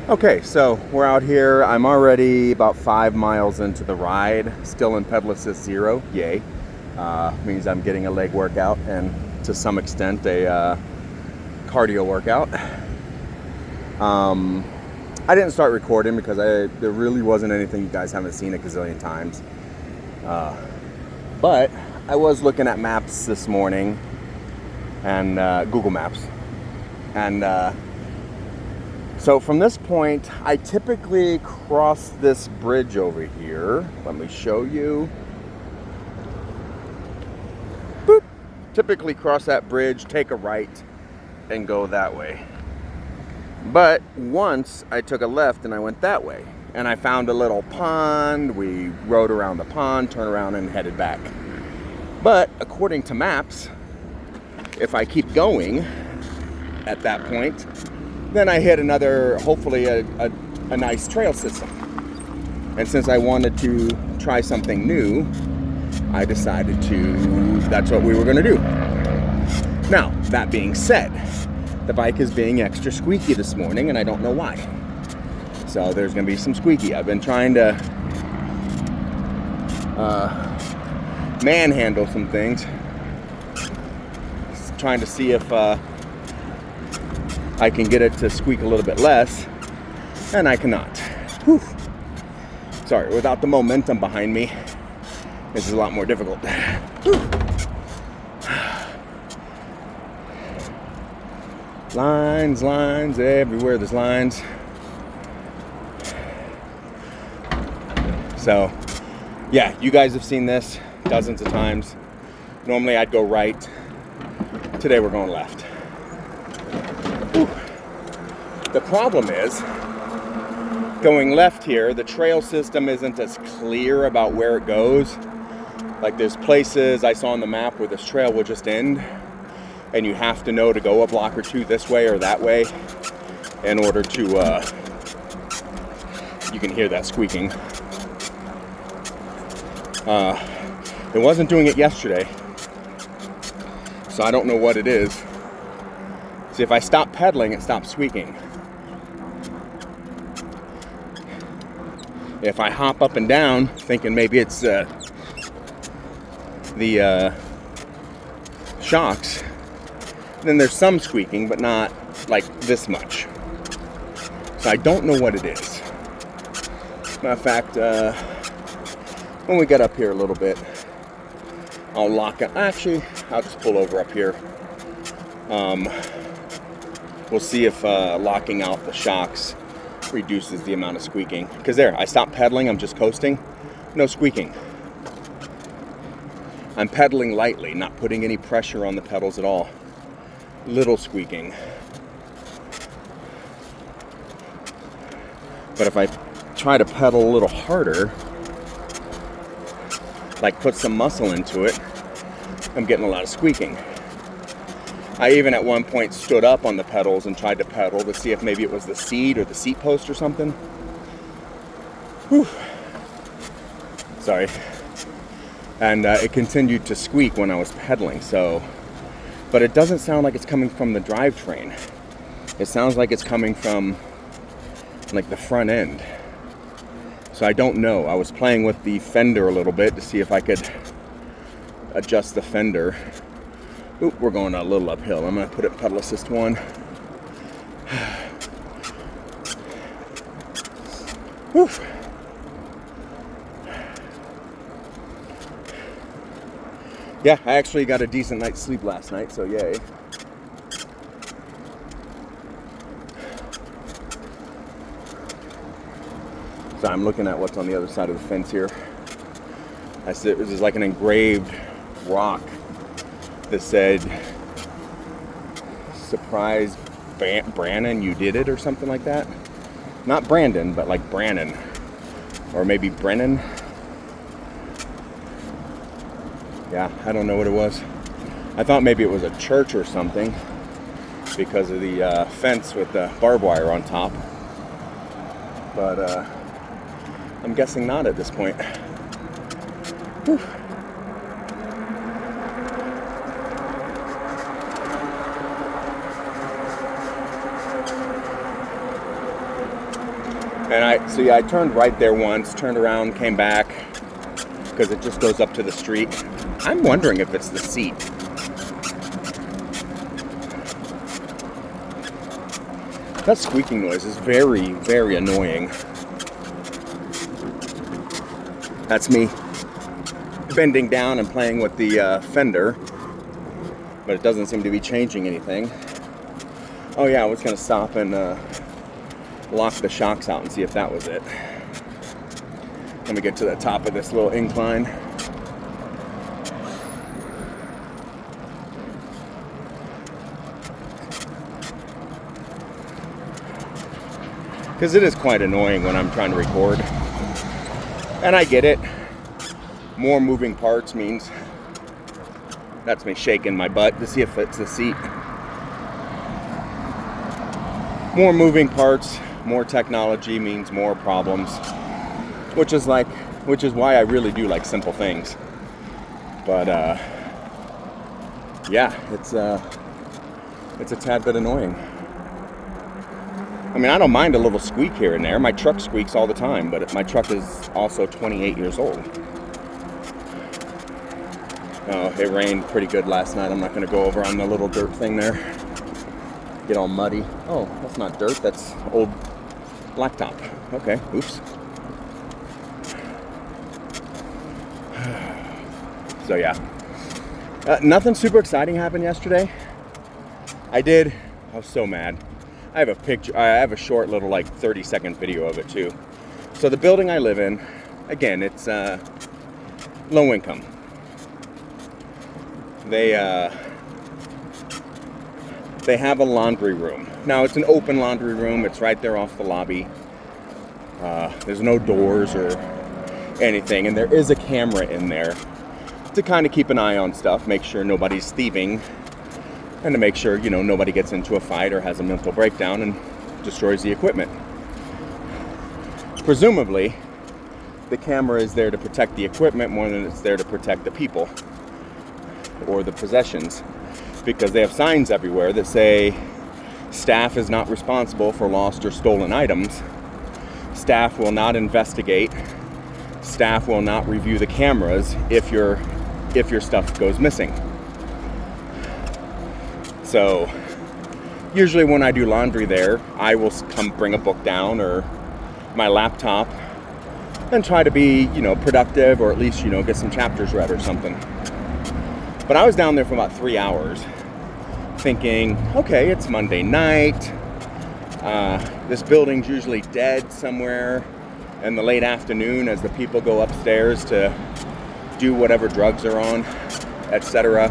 Okay, so we're out here. I'm already about 5 miles into the ride, still in pedal assist 0, yay. Means I'm getting a leg workout and to some extent a cardio workout. I didn't start recording because there really wasn't anything you guys haven't seen a gazillion times. But I was looking at maps this morning and Google Maps. And so from this point, I typically cross this bridge over here. Let me show you. Boop. Typically cross that bridge, take a right, and go that way. But once I took a left and I went that way. And I found a little pond. We rode around the pond, turned around and headed back. But according to maps, if I keep going at that point, then I hit another, hopefully a nice trail system. And since I wanted to try something new, I decided that's what we were gonna do. Now, that being said, the bike is being extra squeaky this morning and I don't know why. So there's gonna be some squeaky. I've been trying to manhandle some things. Trying to see if I can get it to squeak a little bit less, and I cannot. Whew. Sorry, without the momentum behind me, this is a lot more difficult. Whew. Lines everywhere, there's lines. So, yeah, you guys have seen this dozens of times. Normally I'd go right. Today we're going left. Whew. The problem is, going left here, the trail system isn't as clear about where it goes. Like there's places I saw on the map where this trail will just end, and you have to know to go a block or two this way or that way in order to, you can hear that squeaking. It wasn't doing it yesterday, so I don't know what it is. See, if I stop pedaling, it stops squeaking. If I hop up and down, thinking maybe it's the shocks, then there's some squeaking, but not like this much. So I don't know what it is. Matter of fact, when we get up here a little bit, I'll lock it. Actually, I'll just pull over up here. We'll see if locking out the shocks reduces the amount of squeaking. Because there, I stopped pedaling, I'm just coasting. No squeaking. I'm pedaling lightly, not putting any pressure on the pedals at all. Little squeaking. But if I try to pedal a little harder, like put some muscle into it, I'm getting a lot of squeaking. I even at one point stood up on the pedals and tried to pedal to see if maybe it was the seat or the seat post or something. Whew. Sorry. And it continued to squeak when I was pedaling, so. But it doesn't sound like it's coming from the drivetrain. It sounds like it's coming from like the front end. So I don't know. I was playing with the fender a little bit to see if I could adjust the fender. Oop, we're going a little uphill. I'm going to put it pedal assist 1. Whew. Yeah, I actually got a decent night's sleep last night, so yay. So I'm looking at what's on the other side of the fence here. I said it was like an engraved rock that said, "Surprise, Brannon, you did it," or something like that. Not Brandon, but like Brannon. Or maybe Brennan. Yeah, I don't know what it was. I thought maybe it was a church or something because of the fence with the barbed wire on top. But I'm guessing not at this point. Whew. And I turned right there once, turned around, came back, because it just goes up to the street. I'm wondering if it's the seat. That squeaking noise is very, very annoying. That's me bending down and playing with the fender, but it doesn't seem to be changing anything. Oh yeah, I was gonna stop and lock the shocks out and see if that was it. Let me get to the top of this little incline. Because it is quite annoying when I'm trying to record. And I get it. More moving parts means that's me shaking my butt to see if it's the seat. More moving parts, more technology means more problems. Which is why I really do like simple things. But yeah, it's a tad bit annoying. I mean, I don't mind a little squeak here and there. My truck squeaks all the time, but my truck is also 28 years old. Oh, it rained pretty good last night. I'm not going to go over on the little dirt thing there. Get all muddy. Oh, that's not dirt. That's old blacktop. Okay, oops. So yeah, nothing super exciting happened yesterday. I was so mad. I have a picture, I have a short little 30-second video of it too. So the building I live in, again, it's low income. They have a laundry room. Now it's an open laundry room. It's right there off the lobby. There's no doors or anything, and there is a camera in there to kind of keep an eye on stuff, make sure nobody's thieving, and to make sure, nobody gets into a fight or has a mental breakdown and destroys the equipment. Presumably, the camera is there to protect the equipment more than it's there to protect the people or the possessions, because they have signs everywhere that say staff is not responsible for lost or stolen items. Staff will not investigate. Staff will not review the cameras if your stuff goes missing. So usually when I do laundry there, I will come bring a book down or my laptop and try to be, productive, or at least, get some chapters read or something. But I was down there for about 3 hours thinking, okay, it's Monday night. This building's usually dead somewhere in the late afternoon as the people go upstairs to do whatever drugs are on, etc.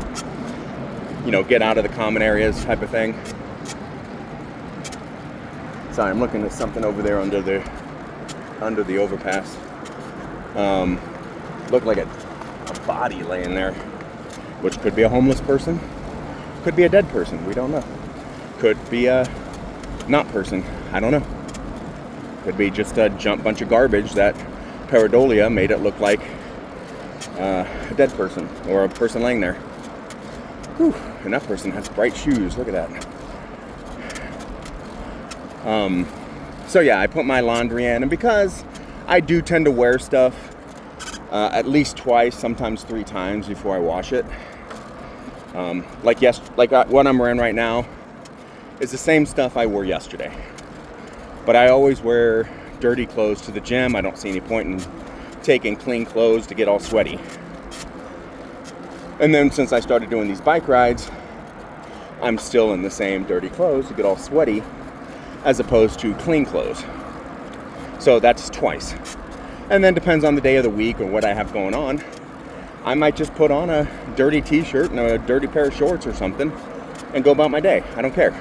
Get out of the common areas type of thing. Sorry, I'm looking at something over there under the overpass. Looked like a body laying there, which could be a homeless person, could be a dead person, we don't know. Could be a not person, I don't know. Could be just a bunch of garbage that pareidolia made it look like a dead person or a person laying there. Whew, and that person has bright shoes, look at that. So yeah, I put my laundry in, and because I do tend to wear stuff at least twice, sometimes 3 times before I wash it. What I'm wearing right now is the same stuff I wore yesterday. But I always wear dirty clothes to the gym. I don't see any point in taking clean clothes to get all sweaty. And then since I started doing these bike rides, I'm still in the same dirty clothes to get all sweaty as opposed to clean clothes. So that's twice. And then depends on the day of the week or what I have going on. I might just put on a dirty t-shirt and a dirty pair of shorts or something and go about my day. I don't care.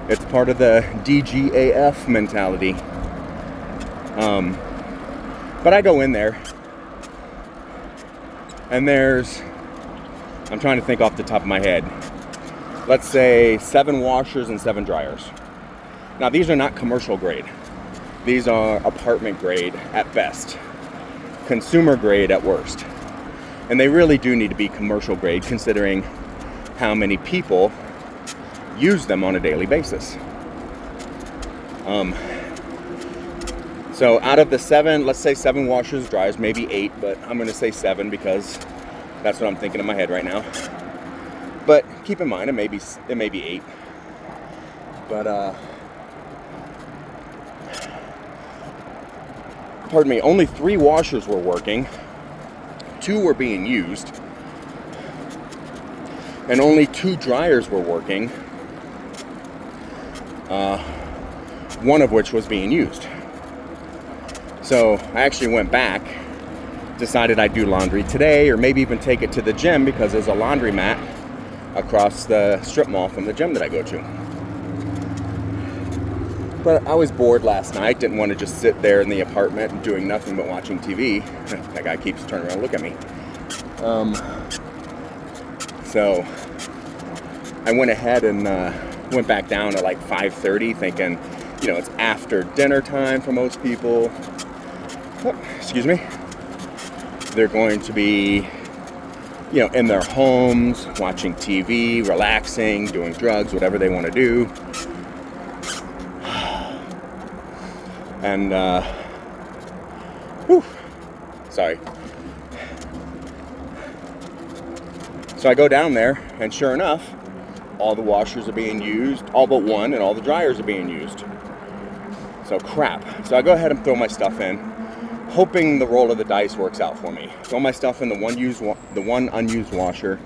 It's part of the DGAF mentality. But I go in there and I'm trying to think off the top of my head, let's say 7 washers and 7 dryers. Now these are not commercial grade. These are apartment grade at best, consumer grade at worst. And they really do need to be commercial grade considering how many people use them on a daily basis. So out of the 7, let's say 7 washers, dryers, maybe 8, but I'm going to say 7 because that's what I'm thinking in my head right now. But keep in mind, it may be 8. But pardon me, only 3 washers were working, 2 were being used, and only 2 dryers were working, one of which was being used. So I actually went back, decided I'd do laundry today, or maybe even take it to the gym because there's a laundromat across the strip mall from the gym that I go to. But I was bored last night, didn't want to just sit there in the apartment and doing nothing but watching TV. That guy keeps turning around and look at me. So I went ahead and went back down at like 5:30 thinking, it's after dinner time for most people. Oh, excuse me. They're going to be, in their homes, watching TV, relaxing, doing drugs, whatever they want to do. And, sorry. So I go down there, and sure enough, all the washers are being used, all but one, and all the dryers are being used. So crap. So I go ahead and throw my stuff in, hoping the roll of the dice works out for me. Throw my stuff in the one unused washer,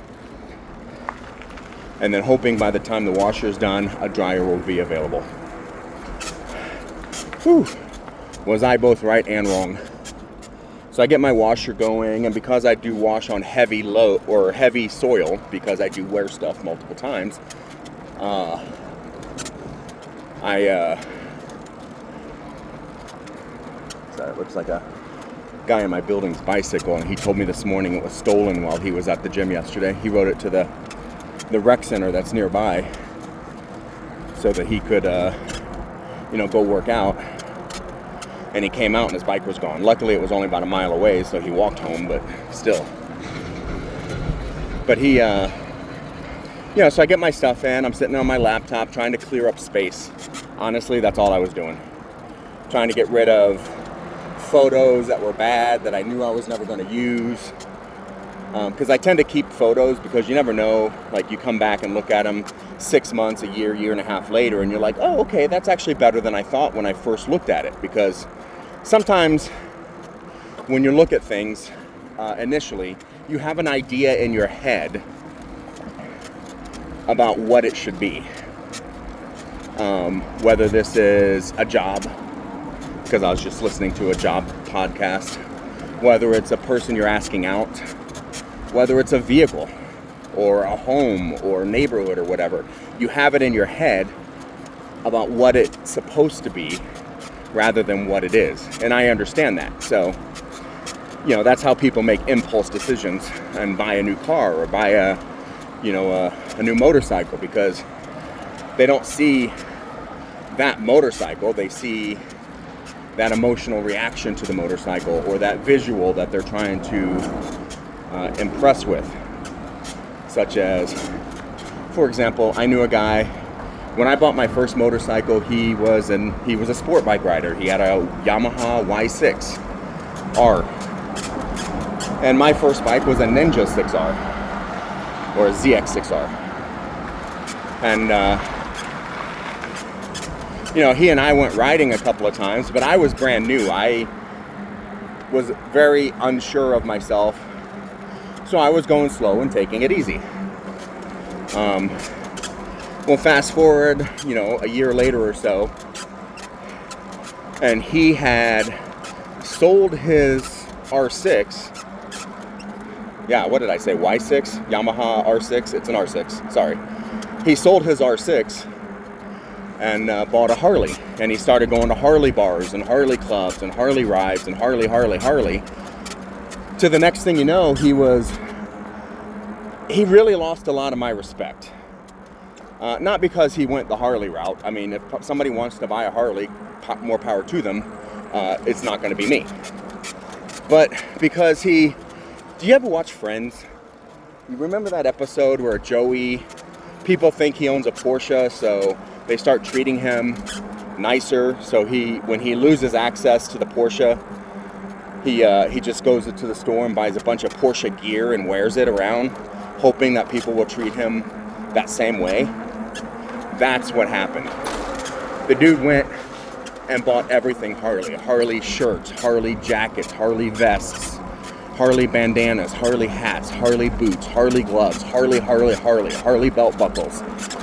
and then hoping by the time the washer is done, a dryer will be available. Whew. Was I both right and wrong? So I get my washer going, and because I do wash on heavy soil, because I do wear stuff multiple times, sorry, it looks like a guy in my building's bicycle, and he told me this morning it was stolen while he was at the gym yesterday. He rode it to the rec center that's nearby so that he could, go work out. And he came out and his bike was gone. Luckily, it was only about a mile away, so he walked home, but still. But he, so I get my stuff in. I'm sitting on my laptop trying to clear up space. Honestly, that's all I was doing. Trying to get rid of photos that were bad, that I knew I was never going to use. Because I tend to keep photos because you never know. Like, you come back and look at them 6 months, a year and a half later, and you're like, oh, okay, that's actually better than I thought when I first looked at it. Because sometimes when you look at things initially, you have an idea in your head about what it should be. Whether this is a job, because I was just listening to a job podcast, whether it's a person you're asking out, whether it's a vehicle or a home or neighborhood or whatever, you have it in your head about what it's supposed to be rather than what it is. And I understand that. So, that's how people make impulse decisions and buy a new car or buy a new motorcycle, because they don't see that motorcycle. They see that emotional reaction to the motorcycle or that visual that they're trying to impress with. Such as, for example, I knew a guy, when I bought my first motorcycle, he was a sport bike rider. He had a Yamaha Y6R. And my first bike was a Ninja 6R, or a ZX6R. And, he and I went riding a couple of times, but I was brand new. I was very unsure of myself, so I was going slow and taking it easy. Well, fast forward, a year later or so, and he had sold his R6. Yeah, what did I say? Y6? Yamaha R6? It's an R6. Sorry. He sold his R6 and bought a Harley. And he started going to Harley bars and Harley clubs and Harley rides and Harley. To the next thing you know, he really lost a lot of my respect. Not because he went the Harley route. I mean, if somebody wants to buy a Harley, more power to them. It's not going to be me. But because do you ever watch Friends? You remember that episode where Joey, people think he owns a Porsche, so they start treating him nicer. So when he loses access to the Porsche, he just goes into the store and buys a bunch of Porsche gear and wears it around, hoping that people will treat him that same way. That's what happened. The dude went and bought everything Harley. Harley shirts, Harley jackets, Harley vests, Harley bandanas, Harley hats, Harley boots, Harley gloves, Harley belt buckles,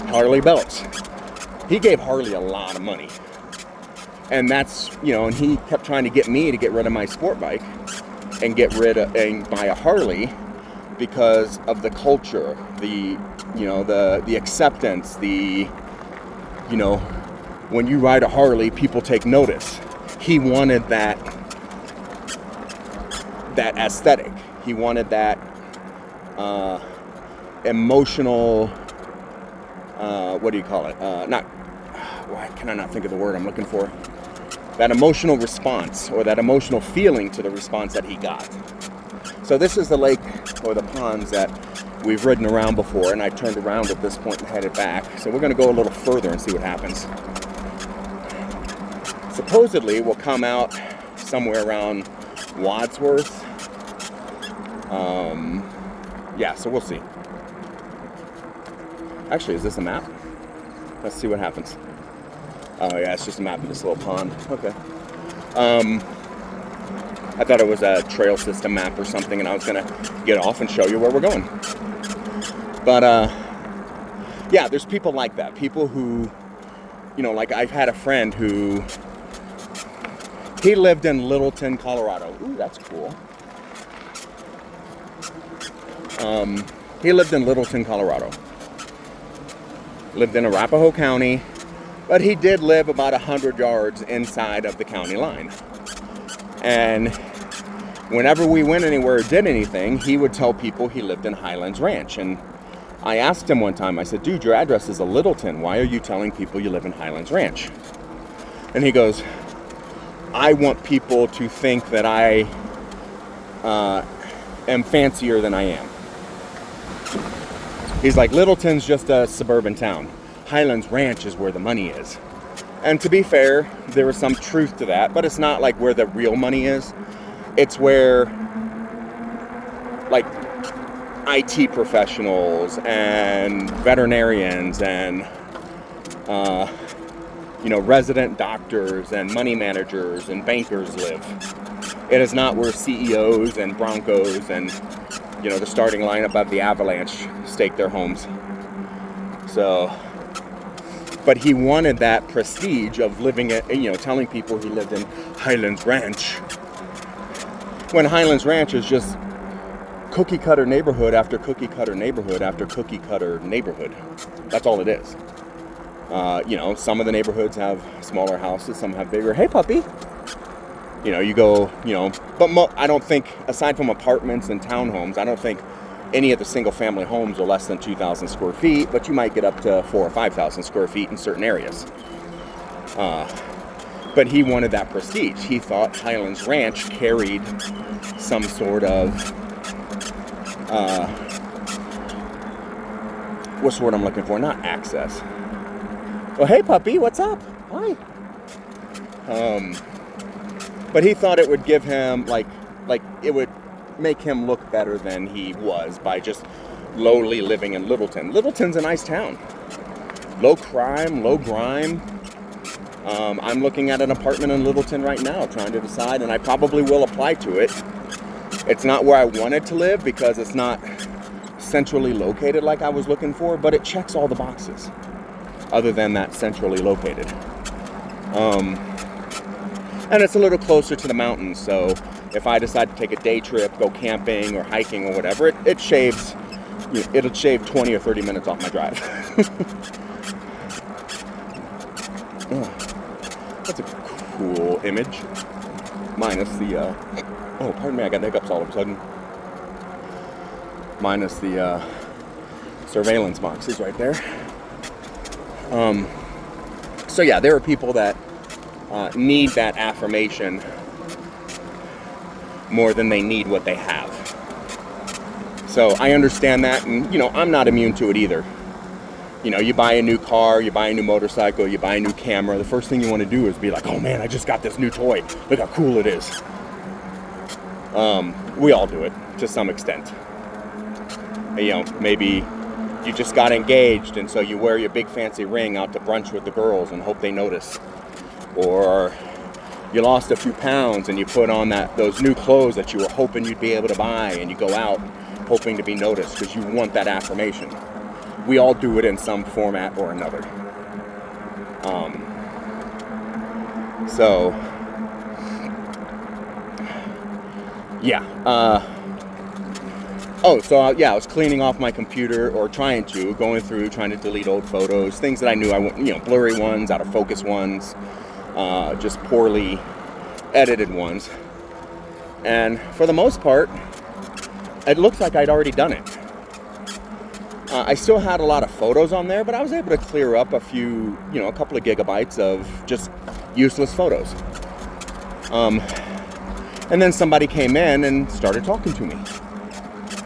Harley belts. He gave Harley a lot of money. And that's, and he kept trying to get me to get rid of my sport bike and buy a Harley because of the culture, the acceptance, when you ride a Harley, people take notice. He wanted that aesthetic. He wanted that emotional, what do you call it? Why can I not think of the word I'm looking for? That emotional response, or that emotional feeling to the response that he got. So this is the lake or the ponds that we've ridden around before, and I turned around at this point and headed back. So we're going to go a little further and see what happens. Supposedly we'll come out somewhere around Wadsworth. So we'll see. Actually, is this a map? Let's see what happens. Oh yeah, it's just a map of this little pond. Okay. I thought it was a trail system map or something, and I was gonna get off and show you where we're going. But there's people like that. People who, like I've had a friend who, he lived in Littleton, Colorado. Ooh, that's cool. He lived in Littleton, Colorado. Lived in Arapahoe County, but he did live about 100 yards inside of the county line. And whenever we went anywhere or did anything, he would tell people he lived in Highlands Ranch. And I asked him one time, I said, dude, your address is a Littleton. Why are you telling people you live in Highlands Ranch? And he goes, I want people to think that I am fancier than I am. He's like, Littleton's just a suburban town. Highlands Ranch is where the money is. And to be fair, there is some truth to that, but it's not like where the real money is. It's where, like, IT professionals and veterinarians and, resident doctors and money managers and bankers live. It is not where CEOs and Broncos and, the starting lineup of the Avalanche stake their homes. So, but he wanted that prestige of living at, telling people he lived in Highlands Ranch. When Highlands Ranch is just cookie cutter neighborhood after cookie cutter neighborhood after cookie cutter neighborhood. That's all it is. Some of the neighborhoods have smaller houses, some have bigger. Hey, puppy. You go, but I don't think, aside from apartments and townhomes, I don't think any of the single family homes are less than 2,000 square feet, but you might get up to 4,000 or 5,000 square feet in certain areas. But he wanted that prestige. He thought Highlands Ranch carried some sort of, what's the word I'm looking for? Not access. Well, hey puppy, what's up? Hi. But he thought it would give him, like it would make him look better than he was by just lowly living in Littleton. Littleton's a nice town. Low crime, low grime. I'm looking at an apartment in Littleton right now, trying to decide, and I probably will apply to it. It's not where I wanted to live because it's not centrally located like I was looking for, but it checks all the boxes other than that centrally located. And it's a little closer to the mountains, so if I decide to take a day trip, go camping or hiking or whatever, it'll shave 20 or 30 minutes off my drive. That's a cool image. Minus the, pardon me, I got hiccups all of a sudden. Minus the surveillance boxes right there. So yeah, there are people that need that affirmation more than they need what they have. So I understand that, and I'm not immune to it either. You know, you buy a new car, you buy a new motorcycle, you buy a new camera. The first thing you want to do is be like, oh man, I just got this new toy. Look how cool it is. We all do it to some extent. You know, maybe you just got engaged and so you wear your big fancy ring out to brunch with the girls and hope they notice. Or you lost a few pounds and you put on those new clothes that you were hoping you'd be able to buy, and you go out hoping to be noticed because you want that affirmation. We all do it in some format or another. I was cleaning off my computer, or going to delete old photos, things that I knew I wouldn't, you know, blurry ones, out of focus ones, just poorly edited ones. And for the most part, it looks like I'd already done it. I still had a lot of photos on there, but I was able to clear up a couple of gigabytes of just useless photos. And then somebody came in and started talking to me.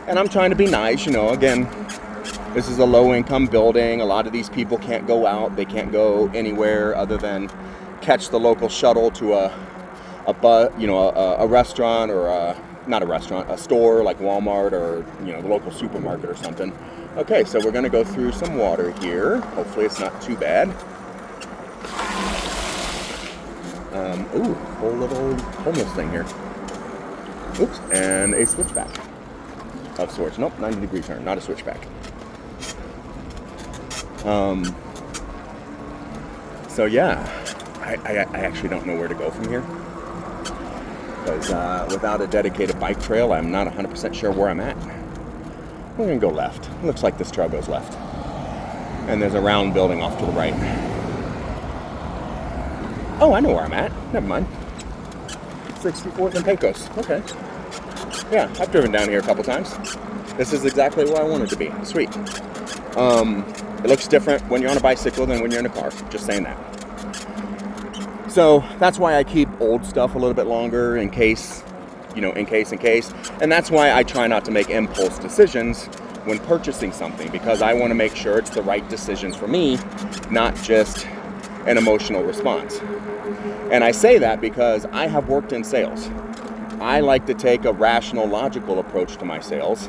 And I'm trying to be nice, you know, again, this is a low-income building. A lot of these people can't go out. They can't go anywhere other than catch the local shuttle to a restaurant, or not a restaurant, a store like Walmart, or, you know, the local supermarket or something. Okay, so we're going to go through some water here. Hopefully it's not too bad. Whole little homeless thing here. Oops, and a switchback of sorts. Nope, 90-degree turn, not a switchback. So yeah, I actually don't know where to go from here. Because without a dedicated bike trail, I'm not 100% sure where I'm at. We're going to go left. Looks like this trail goes left. And there's a round building off to the right. Oh, I know where I'm at. Never mind. 64th and Pecos. Okay. Yeah, I've driven down here a couple times. This is exactly where I wanted to be. Sweet. It looks different when you're on a bicycle than when you're in a car. Just saying that. So that's why I keep old stuff a little bit longer in case. And that's why I try not to make impulse decisions when purchasing something, because I want to make sure it's the right decisions for me, not just an emotional response. And I say that because I have worked in sales. I like to take a rational, logical approach to my sales,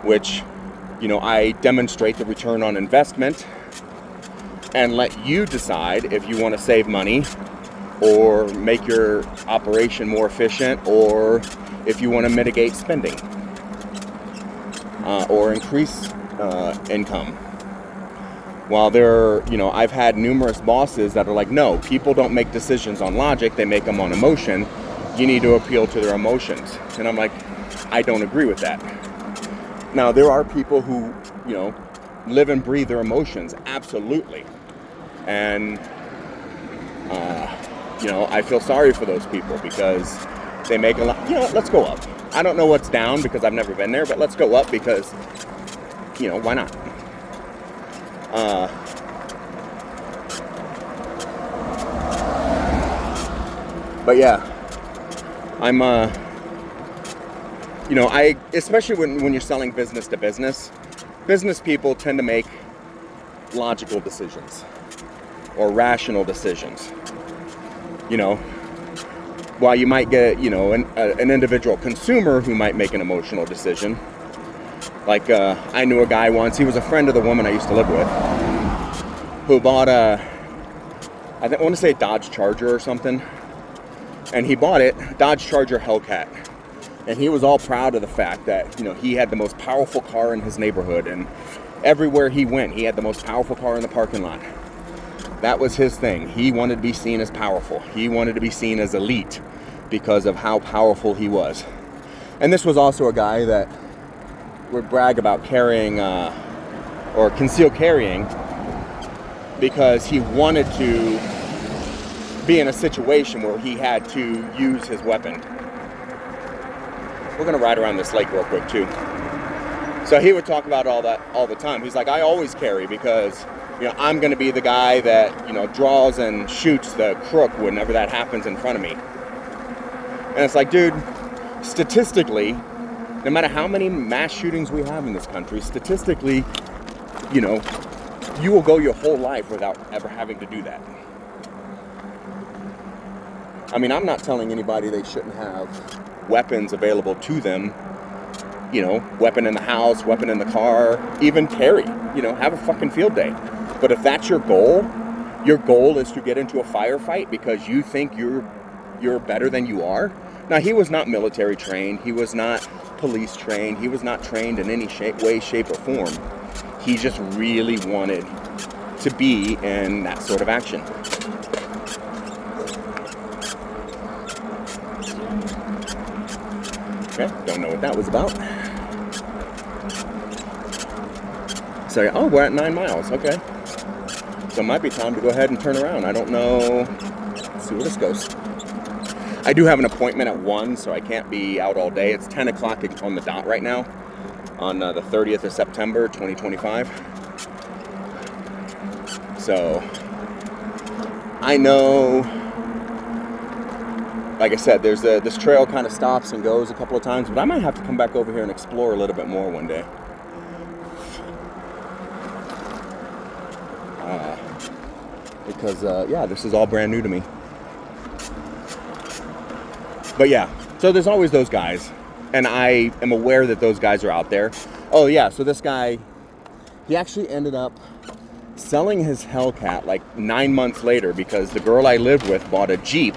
which, you know, I demonstrate the return on investment and let you decide if you want to save money or make your operation more efficient, or if you want to mitigate spending or increase income. While I've had numerous bosses that are like, no, people don't make decisions on logic, they make them on emotion. You need to appeal to their emotions. And I'm like, I don't agree with that. Now, there are people who, you know, live and breathe their emotions, absolutely. And, I feel sorry for those people because they make a lot. You know, let's go up. I don't know what's down because I've never been there, but let's go up because, you know, why not? But yeah, I'm, especially when you're selling business to business people tend to make logical decisions or rational decisions. You know, while you might get, an individual consumer who might make an emotional decision. Like, I knew a guy once, he was a friend of the woman I used to live with, who bought I want to say Dodge Charger or something. And he bought it, Dodge Charger Hellcat. And he was all proud of the fact that, he had the most powerful car in his neighborhood. And everywhere he went, he had the most powerful car in the parking lot. That was his thing. He wanted to be seen as powerful. He wanted to be seen as elite because of how powerful he was. And this was also a guy that would brag about carrying or concealed carrying because he wanted to be in a situation where he had to use his weapon. We're going to ride around this lake real quick too. So he would talk about all that all the time. He's like, I always carry because, I'm going to be the guy that, draws and shoots the crook whenever that happens in front of me. And it's like, dude, statistically, no matter how many mass shootings we have in this country, statistically, you you will go your whole life without ever having to do that. I mean, I'm not telling anybody they shouldn't have weapons available to them. You know, weapon in the house, weapon in the car, even carry. You know, have a fucking field day. But if that's your goal is to get into a firefight because you think you're better than you are. Now, he was not military trained. He was not police trained. He was not trained in any way, shape, or form. He just really wanted to be in that sort of action. Okay, don't know what that was about. So, oh, we're at 9 miles. Okay. So it might be time to go ahead and turn around. I don't know. Let's see where this goes. I do have an appointment at 1, so I can't be out all day. It's 10 o'clock on the dot right now on the 30th of September, 2025. So I know, like I said, there's this trail kind of stops and goes a couple of times, but I might have to come back over here and explore a little bit more one day. Because, yeah, this is all brand new to me. But yeah, so there's always those guys. And I am aware that those guys are out there. Oh yeah, so this guy, he actually ended up selling his Hellcat like 9 months later because the girl I lived with bought a Jeep.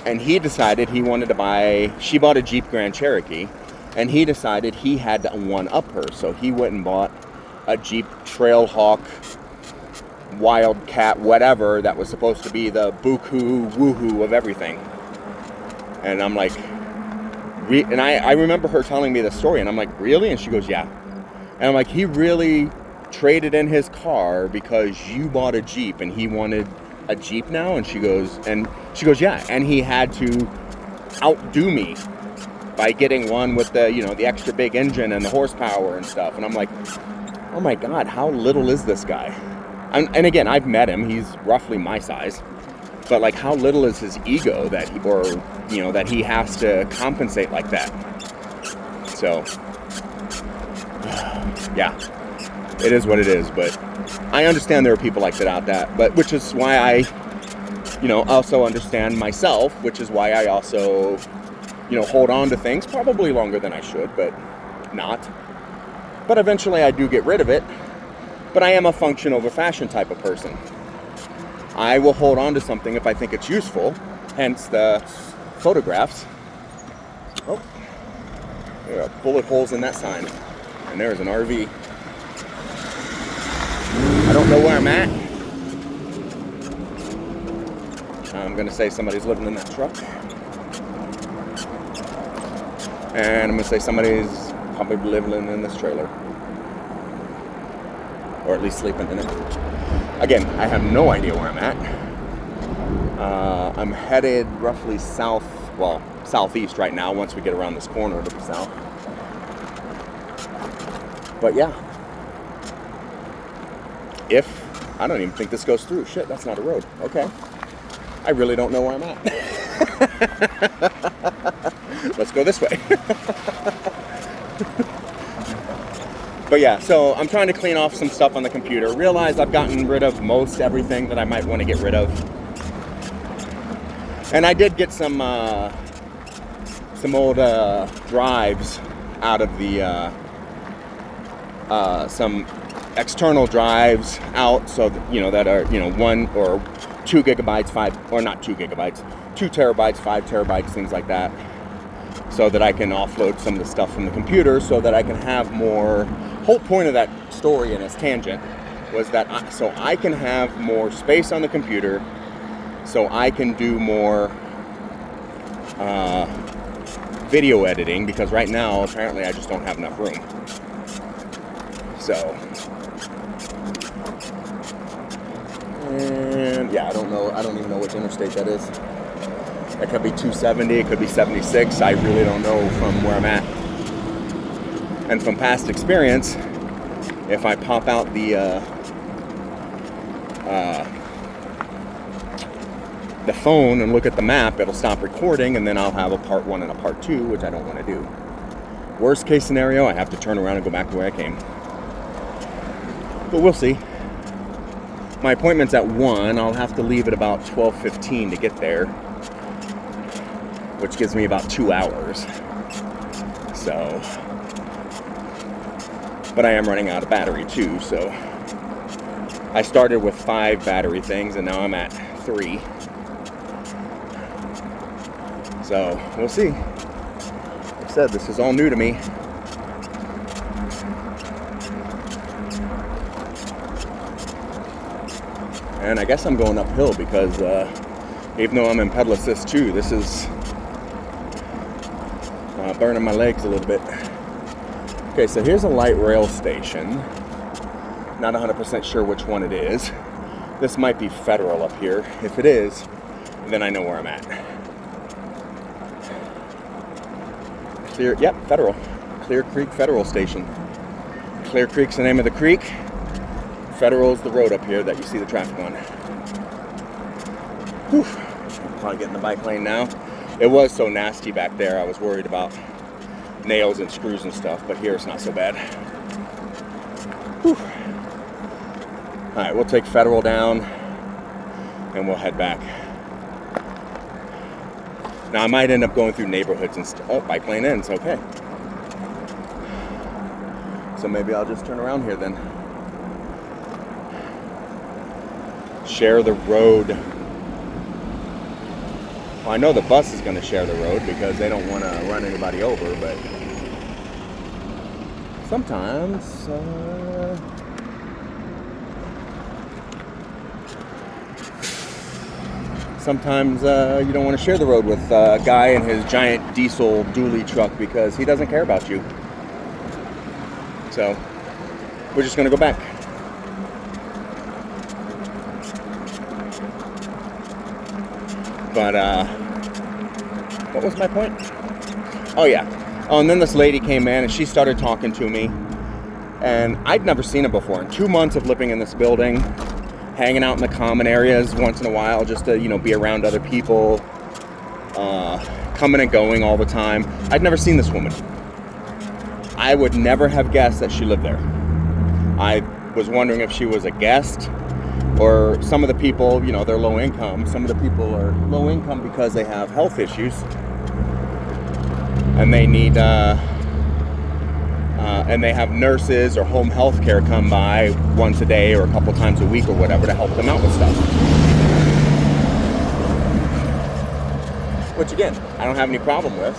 And he decided he wanted to she bought a Jeep Grand Cherokee. And he decided he had to one-up her. So he went and bought a Jeep Trailhawk, Wildcat, whatever, that was supposed to be the buku woohoo of everything. And I'm like, and I remember her telling me the story, and I'm like, really? And she goes, yeah. And I'm like, he really traded in his car because you bought a Jeep and he wanted a Jeep now? And she goes, yeah. And he had to outdo me by getting one with the, you know, the extra big engine and the horsepower and stuff. And I'm like, oh my God, how little is this guy? And again, I've met him. He's roughly my size. But like, how little is his ego that he has to compensate like that? So, yeah, it is what it is. But I understand there are people like that out there. But which is why I, also understand myself. Which is why I also, hold on to things probably longer than I should, but not. But eventually, I do get rid of it. But I am a function over fashion type of person. I will hold on to something if I think it's useful, hence the photographs. Oh, there are bullet holes in that sign. And there's an RV. I don't know where I'm at. I'm going to say somebody's living in that truck. And I'm going to say somebody's probably living in this trailer. Or at least sleeping in it. Again, I have no idea where I'm at. I'm headed roughly southeast right now once we get around this corner to the south. But yeah. I don't even think this goes through. Shit, that's not a road. Okay. I really don't know where I'm at. Let's go this way. But yeah, so I'm trying to clean off some stuff on the computer. Realize I've gotten rid of most everything that I might want to get rid of. And I did get some old drives out of the some external drives out, so that, that are 1 or 2 gigabytes, 2 terabytes, 5 terabytes, things like that, so that I can offload some of the stuff from the computer, so that I can have more. Whole point of that story and its tangent was that so I can have more space on the computer, so I can do more video editing, because right now apparently I just don't have enough room. So, and yeah, I don't even know which interstate that is. That could be 270, it could be 76. I really don't know from where I'm at. And from past experience, if I pop out the phone and look at the map, it'll stop recording, and then I'll have a part 1 and a part 2, which I don't want to do. Worst case scenario, I have to turn around and go back to where I came. But we'll see. My appointment's at 1. I'll have to leave at about 12:15 to get there, which gives me about 2 hours. So, but I am running out of battery too, so I started with 5 battery things and now I'm at 3. So, we'll see. Like I said, this is all new to me. And I guess I'm going uphill because even though I'm in pedal assist 2, this is burning my legs a little bit. Okay, so here's a light rail station. Not 100% sure which one it is. This might be Federal up here. If it is, then I know where I'm at. Clear, yep, Federal. Clear Creek Federal Station. Clear Creek's the name of the creek. Federal's the road up here that you see the traffic on. Whew. I'm probably getting the bike lane now. It was so nasty back there, I was worried about nails and screws and stuff, but here it's not so bad. Whew. All right, we'll take Federal down and we'll head back. Now I might end up going through neighborhoods and oh, bike lane ends, okay. So maybe I'll just turn around here then. Share the road. Well, I know the bus is going to share the road because they don't want to run anybody over, but sometimes you don't want to share the road with a guy in his giant diesel dually truck because he doesn't care about you. So we're just going to go back. But what was my point? Oh yeah. Oh, and then this lady came in and she started talking to me, and I'd never seen her before. In 2 months of living in this building, hanging out in the common areas once in a while just to, be around other people, coming and going all the time. I'd never seen this woman. I would never have guessed that she lived there. I was wondering if she was a guest, or some of the people, they're low income. Some of the people are low income because they have health issues and they need, and they have nurses or home health care come by once a day or a couple times a week or whatever to help them out with stuff. Which again, I don't have any problem with.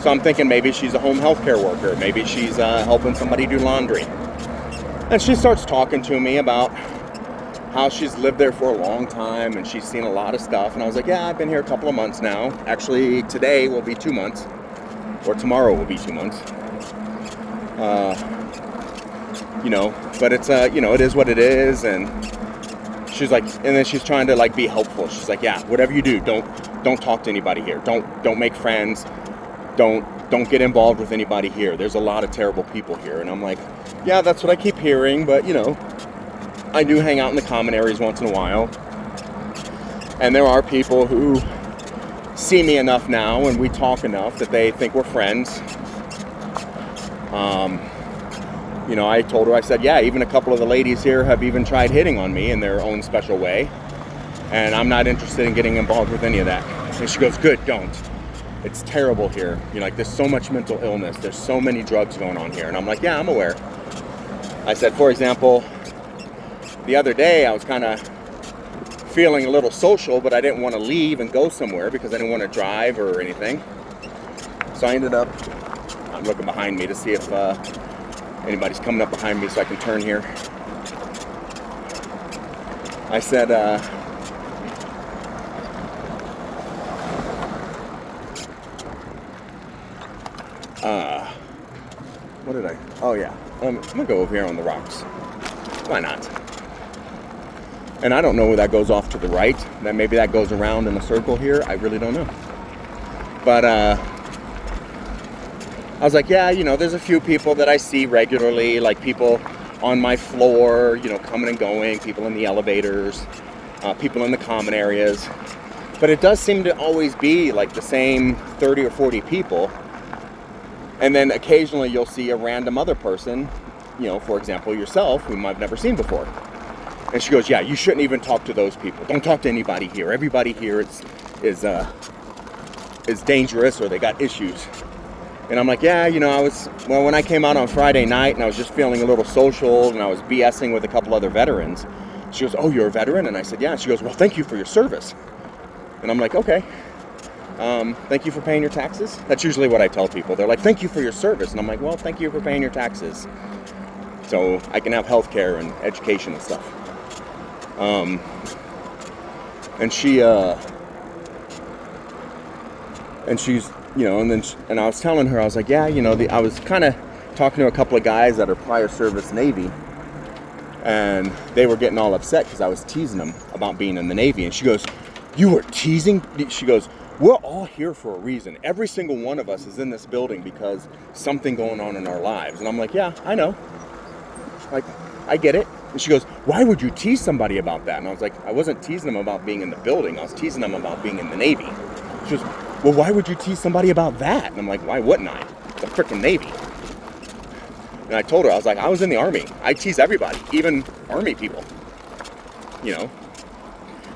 So I'm thinking maybe she's a home health care worker. Maybe she's helping somebody do laundry. And she starts talking to me about how she's lived there for a long time and she's seen a lot of stuff. And I was like, yeah, I've been here a couple of months now. Actually, today will be 2 months. Or tomorrow will be 2 months. But it's, it is what it is. And she's like, and then she's trying to be helpful. She's like, yeah, whatever you do, don't talk to anybody here. Don't make friends. Don't get involved with anybody here. There's a lot of terrible people here. And I'm like, yeah, that's what I keep hearing, but I do hang out in the common areas once in a while. And there are people who see me enough now and we talk enough that they think we're friends. I told her, I said, yeah, even a couple of the ladies here have even tried hitting on me in their own special way. And I'm not interested in getting involved with any of that. And she goes, good, don't. It's terrible here. There's so much mental illness. There's so many drugs going on here. And I'm like, yeah, I'm aware. I said, for example, the other day I was kind of feeling a little social, but I didn't want to leave and go somewhere because I didn't want to drive or anything. So I ended up, I'm looking behind me to see if anybody's coming up behind me so I can turn here. I said, what did I? Oh yeah, I'm gonna go over here on the rocks. Why not? And I don't know where that goes off to the right. That maybe that goes around in a circle here. I really don't know. But I was like, yeah, there's a few people that I see regularly, like people on my floor, coming and going, people in the elevators, people in the common areas. But it does seem to always be the same 30 or 40 people. And then occasionally you'll see a random other person, for example, yourself, whom I've never seen before. And she goes, yeah, you shouldn't even talk to those people. Don't talk to anybody here. Everybody here is dangerous, or they got issues. And I'm like, yeah, you know, when I came out on Friday night and I was just feeling a little social and I was BSing with a couple other veterans, she goes, oh, you're a veteran? And I said, yeah. She goes, well, thank you for your service. And I'm like, okay. Thank you for paying your taxes. That's usually what I tell people. They're like, thank you for your service. And I'm like, well, thank you for paying your taxes, so I can have health care and education and stuff. And she's, you know, and I was telling her, I was like, yeah, you know, I was kind of talking to a couple of guys that are prior service Navy, and they were getting all upset because I was teasing them about being in the Navy. And she goes, you were teasing? She goes, we're all here for a reason. Every single one of us is in this building because something going on in our lives. And I'm like, yeah, I know. Like, I get it. And she goes, why would you tease somebody about that? And I was like, I wasn't teasing them about being in the building. I was teasing them about being in the Navy. She goes, well, why would you tease somebody about that? And I'm like, why wouldn't I? It's a freaking Navy. And I told her, I was like, I was in the Army. I tease everybody, even Army people, you know.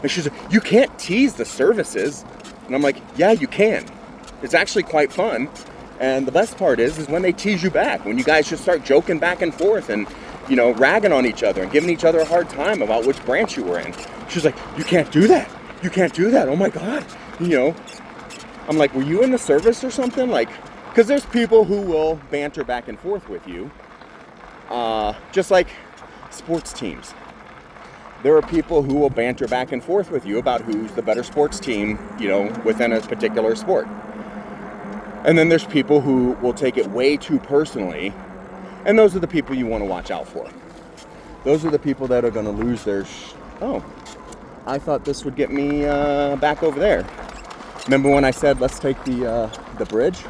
And she's like, you can't tease the services. And I'm like, yeah, you can. It's actually quite fun. And the best part is when they tease you back, when you guys just start joking back and forth and, you know, ragging on each other and giving each other a hard time about which branch you were in. She's like, you can't do that. You can't do that. Oh my God. You know, I'm like, were you in the service or something? Like, because there's people who will banter back and forth with you. Just like sports teams. There are people who will banter back and forth with you about who's the better sports team, you know, within a particular sport. And then there's people who will take it way too personally. And those are the people you want to watch out for. Those are the people that are going to lose their... Oh, I thought this would get me back over there. Remember when I said, let's take the bridge?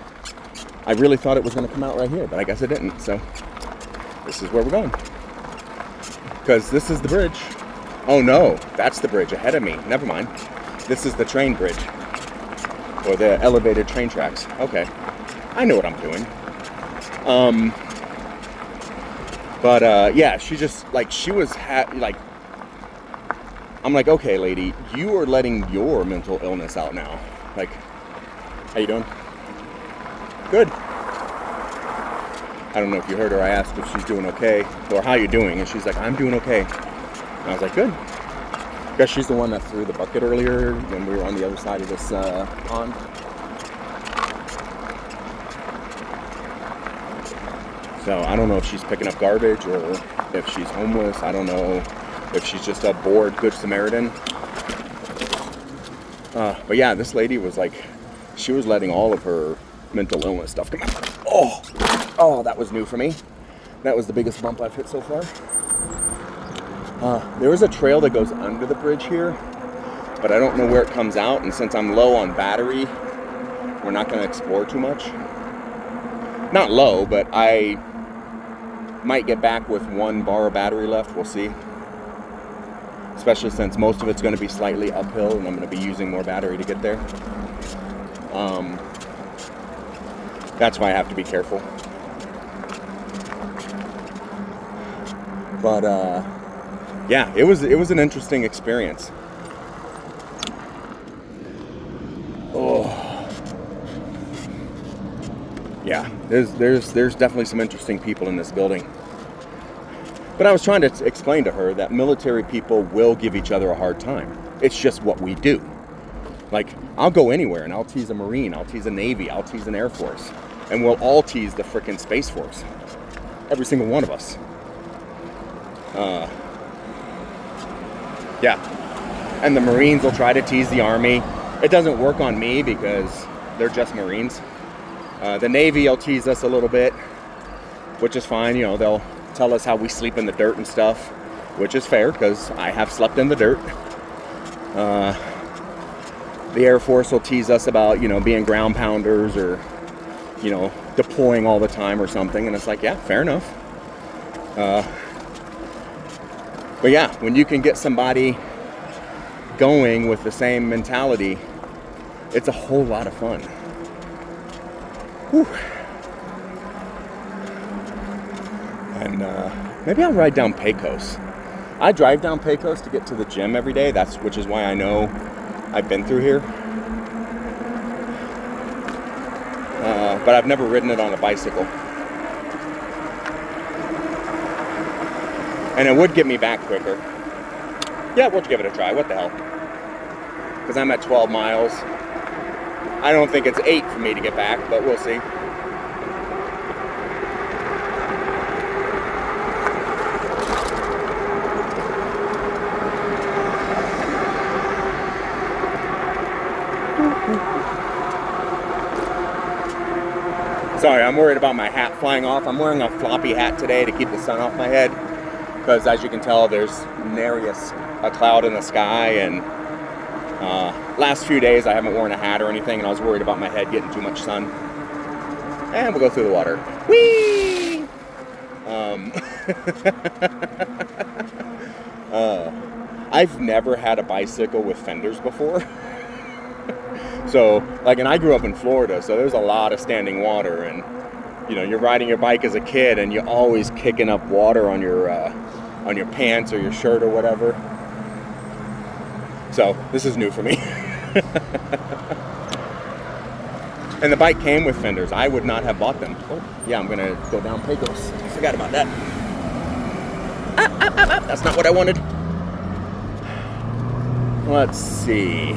I really thought it was going to come out right here, but I guess it didn't. So this is where we're going. Because this is the bridge. Oh no, that's the bridge ahead of me. Never mind. This is the train bridge. Or the elevated train tracks. Okay. I know what I'm doing. Yeah, she just, like, she was, like, I'm like, okay, lady, you are letting your mental illness out now. Like, how you doing? Good. I don't know if you heard her. I asked if she's doing okay, or how you doing, and she's like, I'm doing okay. And I was like, good. I guess she's the one that threw the bucket earlier when we were on the other side of this pond. So I don't know if she's picking up garbage or if she's homeless. I don't know if she's just a bored Good Samaritan. But yeah, this lady was like, she was letting all of her mental illness stuff come out. Oh, that was new for me. That was the biggest bump I've hit so far. There is a trail that goes under the bridge here, but I don't know where it comes out. And since I'm low on battery, we're not going to explore too much. Not low, but I might get back with 1 bar of battery left. We'll see. Especially since most of it's going to be slightly uphill and I'm going to be using more battery to get there. That's why I have to be careful. But yeah, it was an interesting experience. Oh, yeah, there's definitely some interesting people in this building. But I was trying to explain to her that military people will give each other a hard time. It's just what we do. Like, I'll go anywhere and I'll tease a Marine, I'll tease a Navy, I'll tease an Air Force, and we'll all tease the frickin' Space Force. Every single one of us. Yeah. And the Marines will try to tease the Army. It doesn't work on me because they're just Marines. The Navy will tease us a little bit, which is fine. You know, they'll tell us how we sleep in the dirt and stuff, which is fair because I have slept in the dirt. The Air Force will tease us about, you know, being ground pounders or, you know, deploying all the time or something. And it's like, yeah, fair enough. But yeah, when you can get somebody going with the same mentality, it's a whole lot of fun. Whew. And maybe I'll ride down Pecos. I drive down Pecos to get to the gym every day. Which is why I know I've been through here. But I've never ridden it on a bicycle. And it would get me back quicker. Yeah, we'll give it a try. What the hell? Because I'm at 12 miles. I don't think it's 8 for me to get back, but we'll see. Sorry, I'm worried about my hat flying off. I'm wearing a floppy hat today to keep the sun off my head. Because as you can tell, there's nary a cloud in the sky, and last few days I haven't worn a hat or anything, and I was worried about my head getting too much sun. And we'll go through the water. Whee! I've never had a bicycle with fenders before. So, and I grew up in Florida, so there's a lot of standing water, and you're riding your bike as a kid, and you're always kicking up water on your pants or your shirt or whatever. So this is new for me. And the bike came with fenders. I would not have bought them. Oh, yeah, I'm gonna go down Pecos. I forgot about that. That's not what I wanted. Let's see.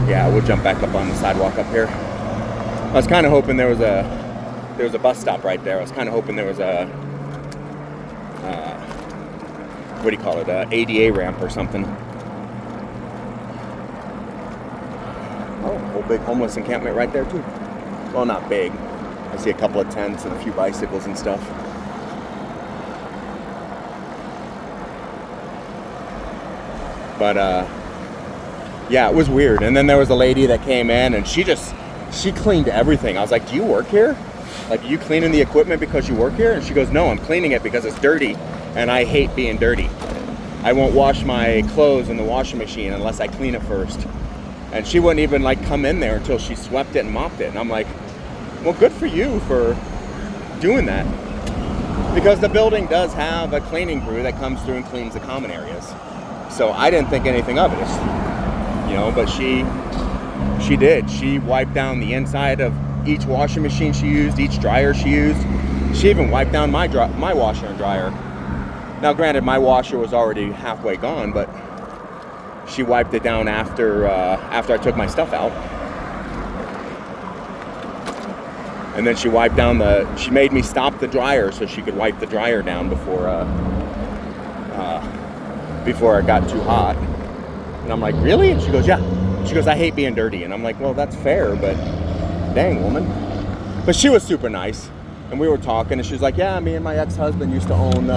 Yeah, we'll jump back up on the sidewalk up here. I was kind of hoping there was a bus stop right there. I was kind of hoping there was a what do you call it? ADA ramp or something. Oh, a whole big homeless encampment right there too. Well, not big. I see a couple of tents and a few bicycles and stuff. But yeah, it was weird. And then there was a lady that came in, and she cleaned everything. I was like, do you work here? Like, are you cleaning the equipment because you work here? And she goes, no, I'm cleaning it because it's dirty, and I hate being dirty. I won't wash my clothes in the washing machine unless I clean it first. And she wouldn't even come in there until she swept it and mopped it. And I'm like, well, good for you for doing that. Because the building does have a cleaning crew that comes through and cleans the common areas. So I didn't think anything of it. But she did. She wiped down the inside of each washing machine she used, each dryer she used. She even wiped down my washer and dryer. Now, granted, my washer was already halfway gone, but she wiped it down after I took my stuff out. And then she wiped down she made me stop the dryer so she could wipe the dryer down before it got too hot. And I'm like, really? And she goes, yeah. She goes, I hate being dirty. And I'm like, well, that's fair, but dang, woman. But she was super nice. And we were talking, and she was like, yeah, me and my ex-husband used to own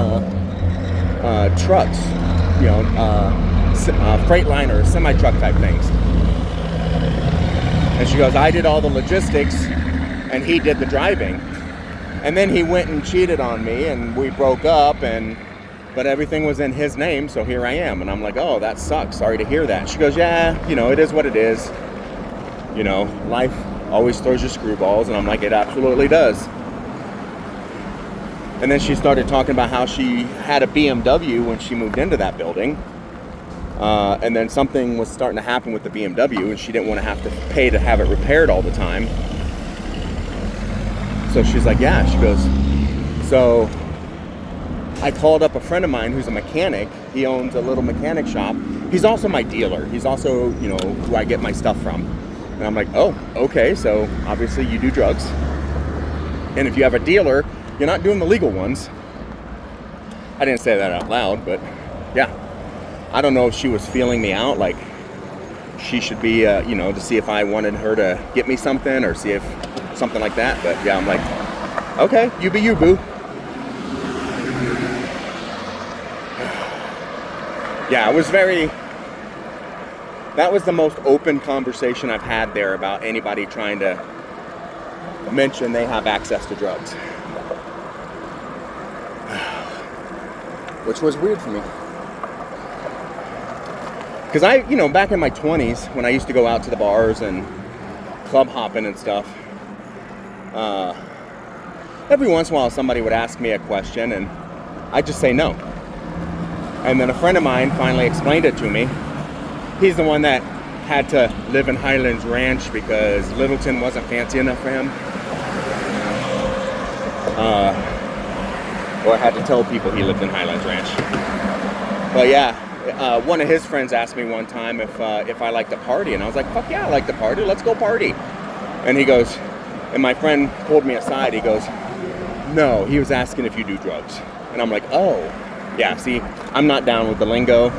trucks, Freightliner, semi-truck type things. And she goes, I did all the logistics, and he did the driving. And then he went and cheated on me, and we broke up, but everything was in his name, so here I am. And I'm like, oh, that sucks. Sorry to hear that. She goes, yeah, it is what it is. Life always throws you screwballs. And I'm like, it absolutely does. And then she started talking about how she had a BMW when she moved into that building. And then something was starting to happen with the BMW, and she didn't want to have to pay to have it repaired all the time. So she's like, yeah. She goes, so I called up a friend of mine who's a mechanic. He owns a little mechanic shop. He's also my dealer. He's also, who I get my stuff from. And I'm like, oh, okay, so obviously you do drugs. And if you have a dealer, you're not doing the legal ones. I didn't say that out loud, but yeah. I don't know if she was feeling me out, like she should be, to see if I wanted her to get me something or see if something like that. But yeah, I'm like, okay, you be you, boo. Yeah, that was the most open conversation I've had there about anybody trying to mention they have access to drugs. Which was weird for me. Because back in my 20s, when I used to go out to the bars and club hopping and stuff, every once in a while somebody would ask me a question and I'd just say no. And then a friend of mine finally explained it to me. He's the one that had to live in Highlands Ranch because Littleton wasn't fancy enough for him. Or had to tell people he lived in Highlands Ranch. But yeah, one of his friends asked me one time if I like to party, and I was like, fuck yeah, I like to party, let's go party. And he goes, and my friend pulled me aside, he goes, no, he was asking if you do drugs. And I'm like, oh, yeah, see, I'm not down with the lingo.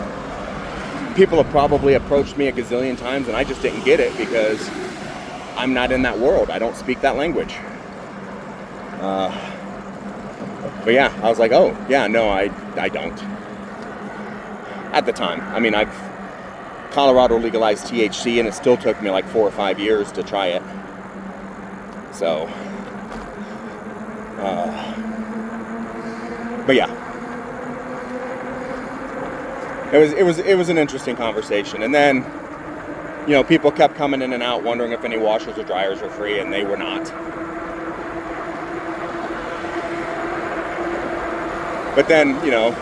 People have probably approached me a gazillion times, and I just didn't get it because I'm not in that world. I don't speak that language. But yeah, I was like, oh, yeah, no, I don't. At the time. I mean, Colorado legalized THC, and it still took me like 4 or 5 years to try it. So, but yeah, it was an interesting conversation. And then, you know, people kept coming in and out wondering if any washers or dryers were free, and they were not. But then, you know,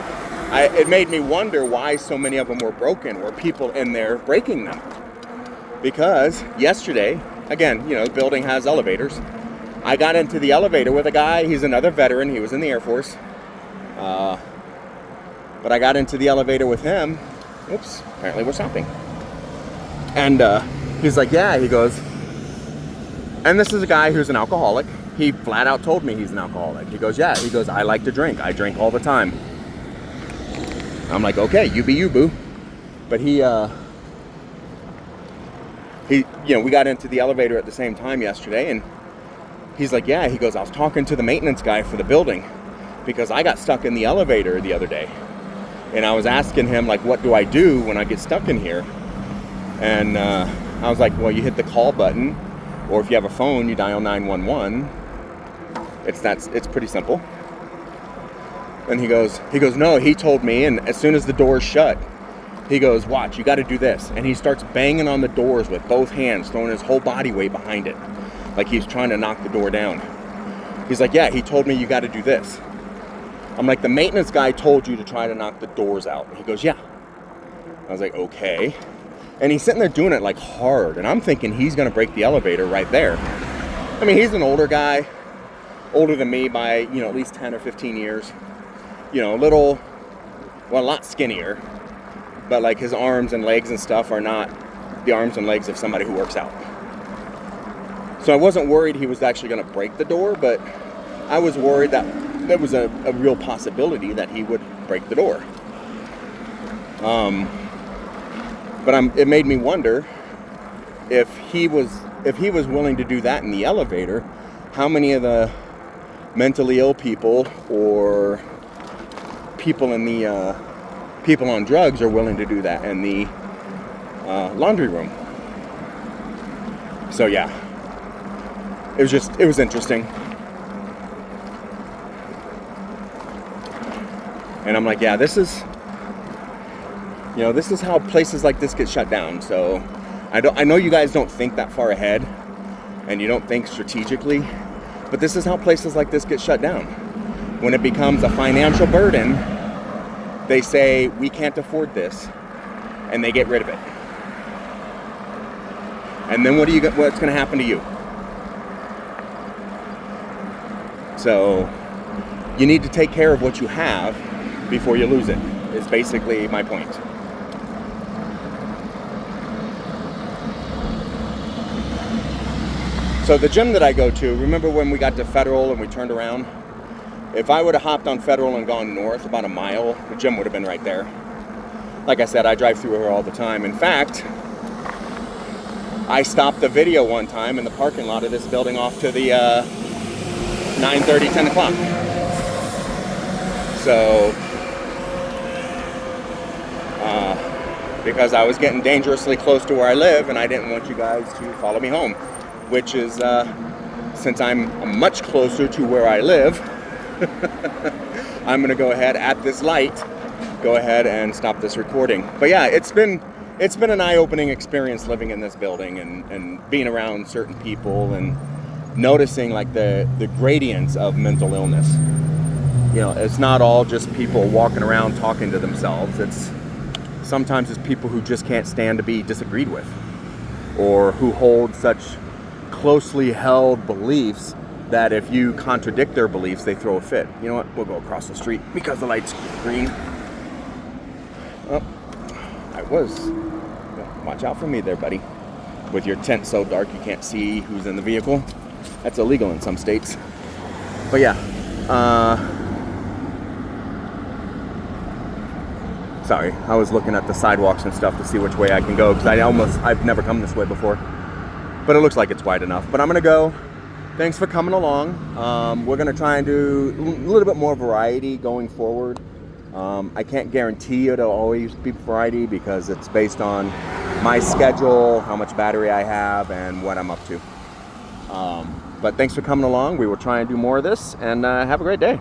it made me wonder why so many of them were broken. Were people in there breaking them? Because yesterday, again, you know, the building has elevators. I got into the elevator with a guy. He's another veteran. He was in the Air Force. But I got into the elevator with him. Oops, apparently we're stopping. And he's like, yeah, he goes, and this is a guy who's an alcoholic. He flat out told me he's an alcoholic. He goes, yeah, he goes, I like to drink. I drink all the time. I'm like, okay, you be you, boo. But he, you know, we got into the elevator at the same time yesterday, and he's like, yeah, he goes, I was talking to the maintenance guy for the building because I got stuck in the elevator the other day. And I was asking him, like, what do I do when I get stuck in here? And I was like, well, you hit the call button, or if you have a phone, you dial 911. It's pretty simple. And he goes, no, he told me, and as soon as the door's shut, he goes, watch, you got to do this. And he starts banging on the doors with both hands, throwing his whole body weight behind it, like he's trying to knock the door down. He's like, yeah, he told me you got to do this. I'm like, the maintenance guy told you to try to knock the doors out. He goes, yeah. I was like, okay. And he's sitting there doing it like hard, and I'm thinking he's going to break the elevator right there. I mean, he's an older guy, older than me by, you know, at least 10 or 15 years. You know, a lot skinnier, but like his arms and legs and stuff are not the arms and legs of somebody who works out. So I wasn't worried he was actually going to break the door, but I was worried that there was a real possibility that he would break the door. But it made me wonder if he was willing to do that in the elevator, how many of the mentally ill people or people in the people on drugs are willing to do that in the laundry room. So yeah, it was interesting. And I'm like, yeah, this is how places like this get shut down. So I know you guys don't think that far ahead, and you don't think strategically, but this is how places like this get shut down. When it becomes a financial burden, they say, we can't afford this, and they get rid of it. And then what's going to happen to you? So you need to take care of what you have before you lose it, is basically my point. So the gym that I go to, remember when we got to Federal and we turned around? If I would have hopped on Federal and gone north about a mile, the gym would have been right there. Like I said, I drive through here all the time. In fact, I stopped the video one time in the parking lot of this building off to the 9:30, 10 o'clock. So, because I was getting dangerously close to where I live, and I didn't want you guys to follow me home, which is, since I'm much closer to where I live, I'm going to go ahead at this light, go ahead and stop this recording. But yeah, it's been an eye-opening experience living in this building and being around certain people and noticing like the gradients of mental illness. You know, it's not all just people walking around talking to themselves. Sometimes it's people who just can't stand to be disagreed with, or who hold such closely held beliefs that if you contradict their beliefs, they throw a fit. You know what? We'll go across the street because the light's green. Oh, watch out for me there, buddy. With your tent so dark you can't see who's in the vehicle. That's illegal in some states. But yeah, sorry, I was looking at the sidewalks and stuff to see which way I can go, because I've never come this way before. But it looks like it's wide enough. But I'm gonna go. Thanks for coming along. We're gonna try and do a little bit more variety going forward. I can't guarantee it'll always be variety, because it's based on my schedule, how much battery I have, and what I'm up to. But thanks for coming along. We will try and do more of this, and have a great day.